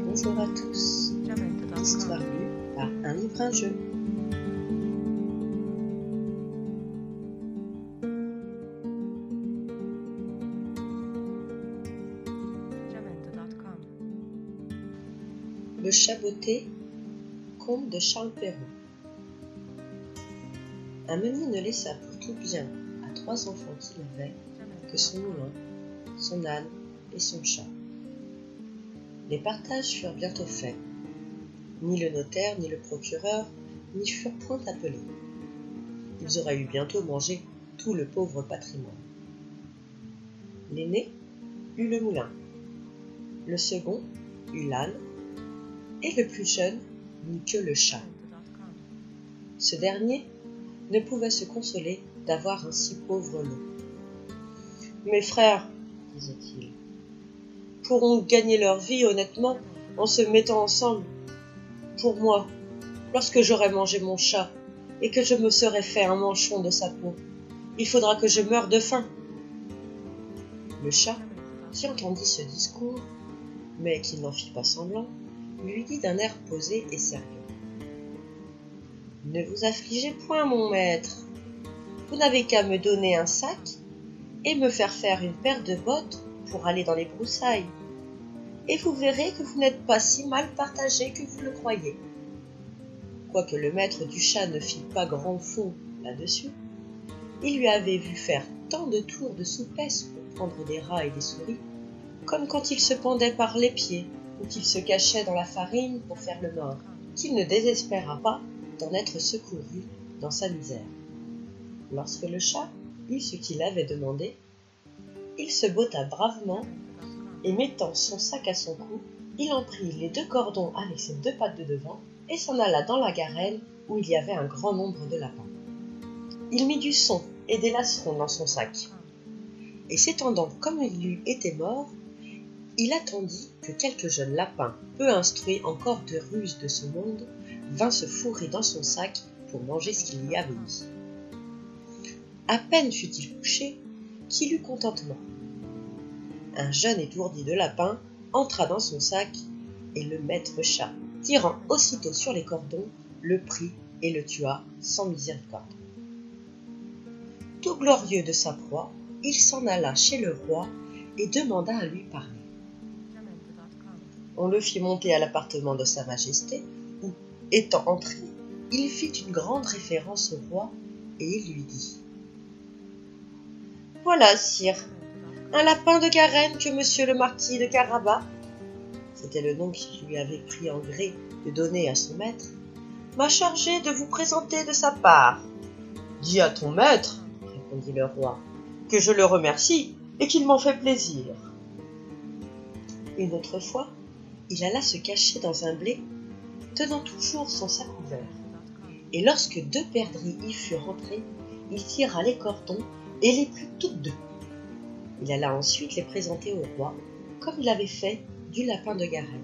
Bonjour à tous. Histoire lue par un livre un jeu. Le chat botté, conte de Charles Perrault. Un meunier ne laissa pour tout bien à 3 enfants qu'il avait que son moulin, son âne et son chat. Les partages furent bientôt faits. Ni le notaire, ni le procureur n'y furent point appelés. Ils auraient eu bientôt mangé tout le pauvre patrimoine. L'aîné eut le moulin, le second eut l'âne, et le plus jeune n'eut que le chat. Ce dernier ne pouvait se consoler d'avoir un si pauvre lot. « Mes frères, disait-il, pourront gagner leur vie honnêtement en se mettant ensemble. Pour moi, lorsque j'aurai mangé mon chat et que je me serai fait un manchon de sa peau, il faudra que je meure de faim. » Le chat, qui entendit ce discours, mais qui n'en fit pas semblant, lui dit d'un air posé et sérieux. « Ne vous affligez point, mon maître. Vous n'avez qu'à me donner un sac et me faire faire une paire de bottes pour aller dans les broussailles. Et vous verrez que vous n'êtes pas si mal partagé que vous le croyez. » Quoique le maître du chat ne fît pas grand fond là-dessus, il lui avait vu faire tant de tours de souplesse pour prendre des rats et des souris, comme quand il se pendait par les pieds ou qu'il se cachait dans la farine pour faire le mort, qu'il ne désespéra pas d'en être secouru dans sa misère. Lorsque le chat eut ce qu'il avait demandé, il se botta bravement et mettant son sac à son cou, il en prit les 2 cordons avec ses 2 pattes de devant et s'en alla dans la garenne où il y avait un grand nombre de lapins. Il mit du son et des lacerons dans son sac, et s'étendant comme il eût été mort, il attendit que quelque jeune lapin, peu instruit encore de ruses de ce monde, vint se fourrer dans son sac pour manger ce qu'il y avait mis. À peine fut-il couché qu'il eut contentement. Un jeune étourdi de lapin entra dans son sac et le maître chat, tirant aussitôt sur les cordons, le prit et le tua sans miséricorde. Tout glorieux de sa proie, il s'en alla chez le roi et demanda à lui parler. On le fit monter à l'appartement de sa majesté où, étant entré, il fit une grande référence au roi et il lui dit : « Voilà, sire, un lapin de Garenne que monsieur le marquis de Carabas, c'était le nom qu'il lui avait pris en gré de donner à son maître, m'a chargé de vous présenter de sa part. »« Dis à ton maître, répondit le roi, que je le remercie et qu'il m'en fait plaisir. » Une autre fois, il alla se cacher dans un blé, tenant toujours son sac ouvert. Et lorsque 2 perdrix y furent entrées, il tira les cordons et les prit toutes 2. Il alla ensuite les présenter au roi, comme il avait fait du lapin de Garenne.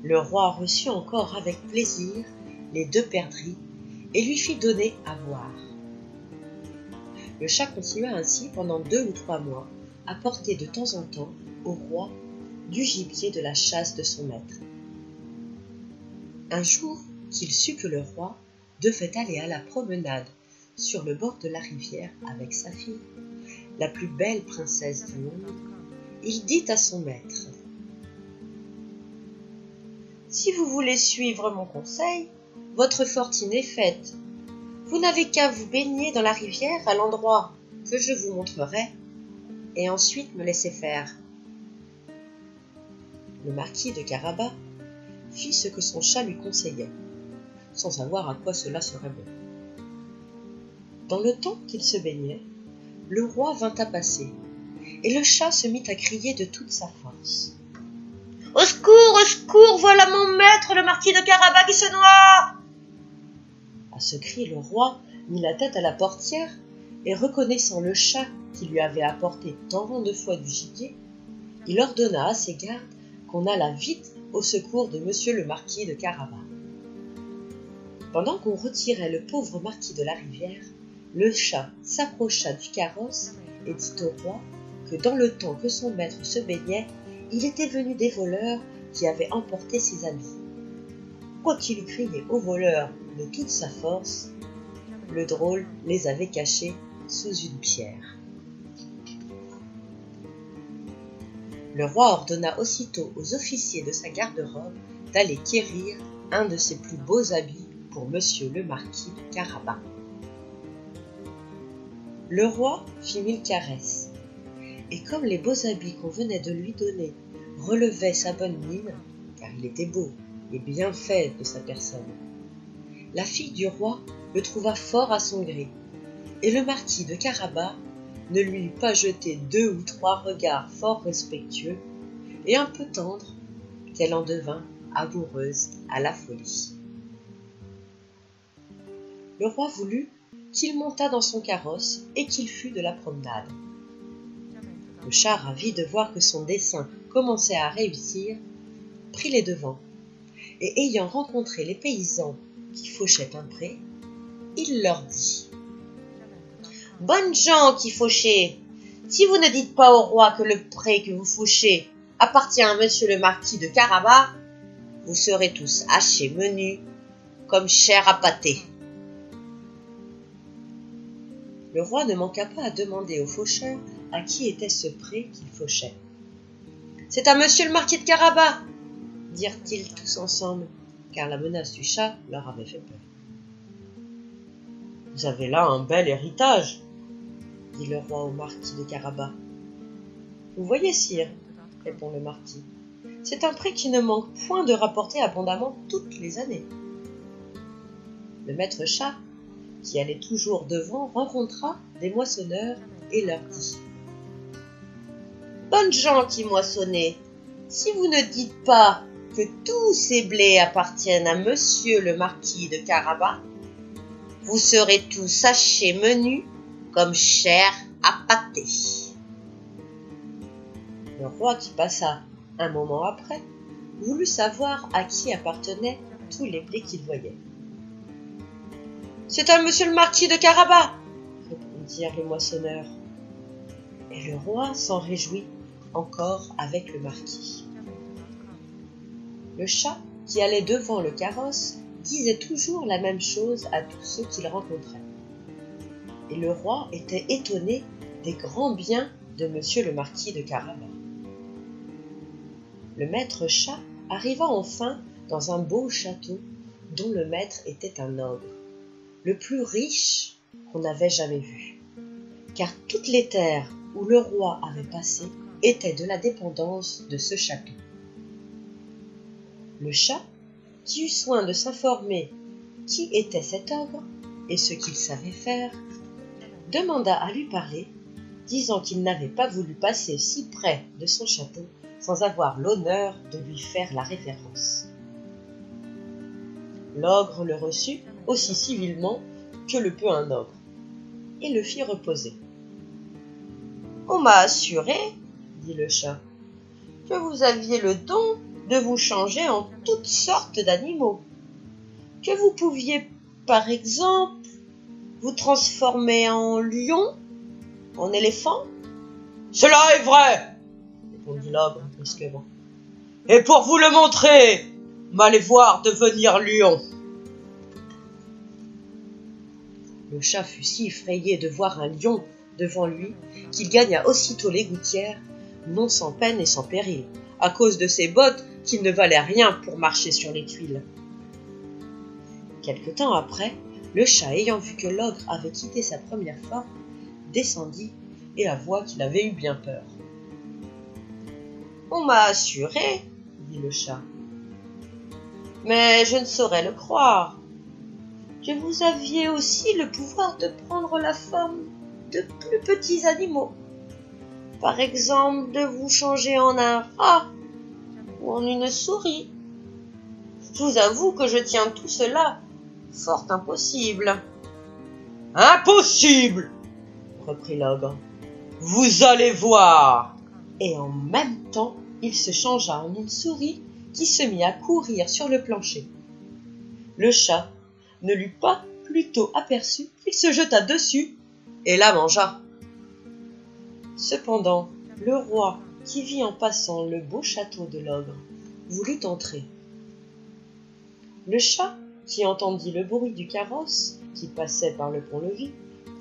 Le roi reçut encore avec plaisir les 2 perdrix et lui fit donner à voir. Le chat continua ainsi pendant 2 ou 3 mois à porter de temps en temps au roi du gibier de la chasse de son maître. Un jour qu'il sut que le roi devait aller à la promenade sur le bord de la rivière avec sa fille, la plus belle princesse du monde, il dit à son maître : « Si vous voulez suivre mon conseil, votre fortune est faite. Vous n'avez qu'à vous baigner dans la rivière à l'endroit que je vous montrerai, et ensuite me laisser faire. » Le marquis de Carabas fit ce que son chat lui conseillait, sans savoir à quoi cela serait bon. Dans le temps qu'il se baignait, le roi vint à passer, et le chat se mit à crier de toute sa force. « Au secours, voilà mon maître, le marquis de Carabas qui se noie !» À ce cri, le roi mit la tête à la portière, et reconnaissant le chat qui lui avait apporté tant de fois du gibier, il ordonna à ses gardes qu'on allât vite au secours de monsieur le marquis de Carabas. Pendant qu'on retirait le pauvre marquis de la rivière, le chat s'approcha du carrosse et dit au roi que dans le temps que son maître se baignait, il était venu des voleurs qui avaient emporté ses habits. Quoiqu'il eût crié aux voleurs de toute sa force, le drôle les avait cachés sous une pierre. Le roi ordonna aussitôt aux officiers de sa garde-robe d'aller quérir un de ses plus beaux habits pour monsieur le marquis de Carabas. Le roi fit 1000 caresses, et comme les beaux habits qu'on venait de lui donner relevaient sa bonne mine, car il était beau et bien fait de sa personne, la fille du roi le trouva fort à son gré, et le marquis de Carabas ne lui eut pas jeté 2 ou 3 regards fort respectueux et un peu tendres, qu'elle en devint amoureuse à la folie. Le roi voulut qu'il montât dans son carrosse et qu'il fût de la promenade. Le chat, ravi de voir que son dessein commençait à réussir, prit les devants, et ayant rencontré les paysans qui fauchaient un pré, il leur dit : « Bonnes gens qui fauchez, si vous ne dites pas au roi que le pré que vous fauchez appartient à monsieur le marquis de Carabas, vous serez tous hachés menus comme chair à pâté. » Le roi ne manqua pas à demander aux faucheurs à qui était ce pré qu'il fauchait. « C'est à monsieur le marquis de Carabas !» dirent-ils tous ensemble, car la menace du chat leur avait fait peur. « Vous avez là un bel héritage, » dit le roi au marquis de Carabas. « Vous voyez, sire, » répond le marquis, « c'est un pré qui ne manque point de rapporter abondamment toutes les années. » Le maître chat, qui allait toujours devant, rencontra des moissonneurs et leur dit : « Bonnes gens qui moissonnez, si vous ne dites pas que tous ces blés appartiennent à monsieur le marquis de Carabas, vous serez tous hachés menus comme chair à pâté. » Le roi, qui passa un moment après, voulut savoir à qui appartenaient tous les blés qu'il voyait. « C'est à monsieur le marquis de Carabas !» répondirent les moissonneurs. Et le roi s'en réjouit encore avec le marquis. Le chat, qui allait devant le carrosse, disait toujours la même chose à tous ceux qu'il rencontrait. Et le roi était étonné des grands biens de monsieur le marquis de Carabas. Le maître chat arriva enfin dans un beau château dont le maître était un ogre, le plus riche qu'on avait jamais vu, car toutes les terres où le roi avait passé étaient de la dépendance de ce château. Le chat, qui eut soin de s'informer qui était cet ogre et ce qu'il savait faire, demanda à lui parler, disant qu'il n'avait pas voulu passer si près de son château sans avoir l'honneur de lui faire la révérence. L'ogre le reçut aussi civilement que le peut un ogre, et le fit reposer. « On m'a assuré, dit le chat, que vous aviez le don de vous changer en toutes sortes d'animaux, que vous pouviez, par exemple, vous transformer en lion, en éléphant. »« Cela est vrai, répondit l'ogre brusquement, et pour vous le montrer, m'allez voir devenir lion. » Le chat fut si effrayé de voir un lion devant lui qu'il gagna aussitôt les gouttières, non sans peine et sans péril, à cause de ses bottes qui ne valaient rien pour marcher sur les tuiles. Quelque temps après, le chat, ayant vu que l'ogre avait quitté sa première forme, descendit et avoua qu'il avait eu bien peur. « On m'a assuré, dit le chat, mais je ne saurais le croire, que vous aviez aussi le pouvoir de prendre la forme de plus petits animaux, par exemple de vous changer en un rat ou en une souris. Je vous avoue que je tiens tout cela fort impossible. »« Impossible !» reprit l'ogre. « Vous allez voir !» Et en même temps, il se changea en une souris qui se mit à courir sur le plancher. Le chat ne l'eut pas plutôt aperçu qu'il se jeta dessus et la mangea. Cependant, Le roi, qui vit en passant le beau château de l'ogre, voulut entrer. Le chat, qui entendit le bruit du carrosse qui passait par le pont-levis,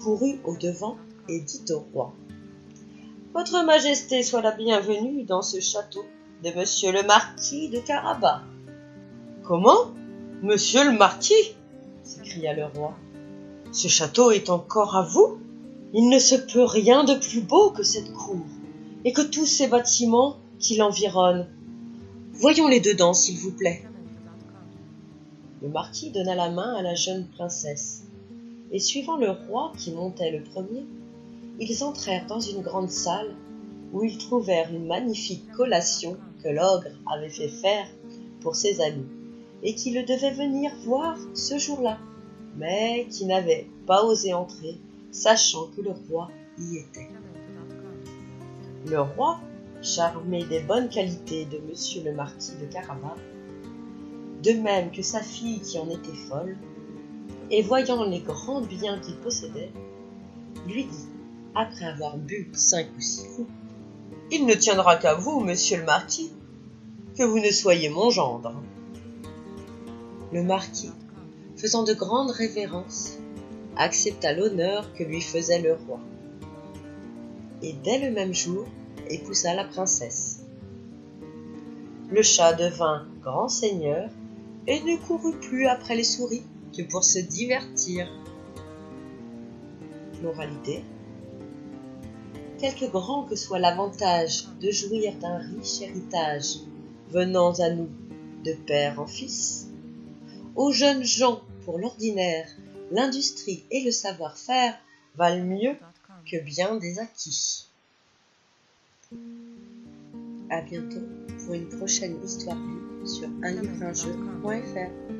courut au-devant et dit au roi: « Votre Majesté soit la bienvenue dans ce château de Monsieur le Marquis de Carabas. »« Comment, Monsieur le Marquis ?» s'écria le roi. « Ce château est encore à vous? Il ne se peut rien de plus beau que cette cour, et que tous ces bâtiments qui l'environnent. Voyons-les dedans, s'il vous plaît. » Le marquis donna la main à la jeune princesse, et suivant le roi qui montait le premier, ils entrèrent dans une grande salle où ils trouvèrent une magnifique collation que l'ogre avait fait faire pour ses amis, et qui le devait venir voir ce jour-là, mais qui n'avait pas osé entrer, sachant que le roi y était. Le roi, charmé des bonnes qualités de monsieur le marquis de Carabas, de même que sa fille qui en était folle, et voyant les grands biens qu'il possédait, lui dit, après avoir bu 5 ou 6 coups: « Il ne tiendra qu'à vous, monsieur le marquis, que vous ne soyez mon gendre. » Le marquis, faisant de grandes révérences, accepta l'honneur que lui faisait le roi, et dès le même jour épousa la princesse. Le chat devint grand seigneur et ne courut plus après les souris que pour se divertir. Moralité: quelque grand que soit l'avantage de jouir d'un riche héritage venant à nous de père en fils, aux jeunes gens pour l'ordinaire, l'industrie et le savoir-faire valent mieux que bien des acquis. À bientôt pour une prochaine histoire lue sur unlivreunjeu.fr.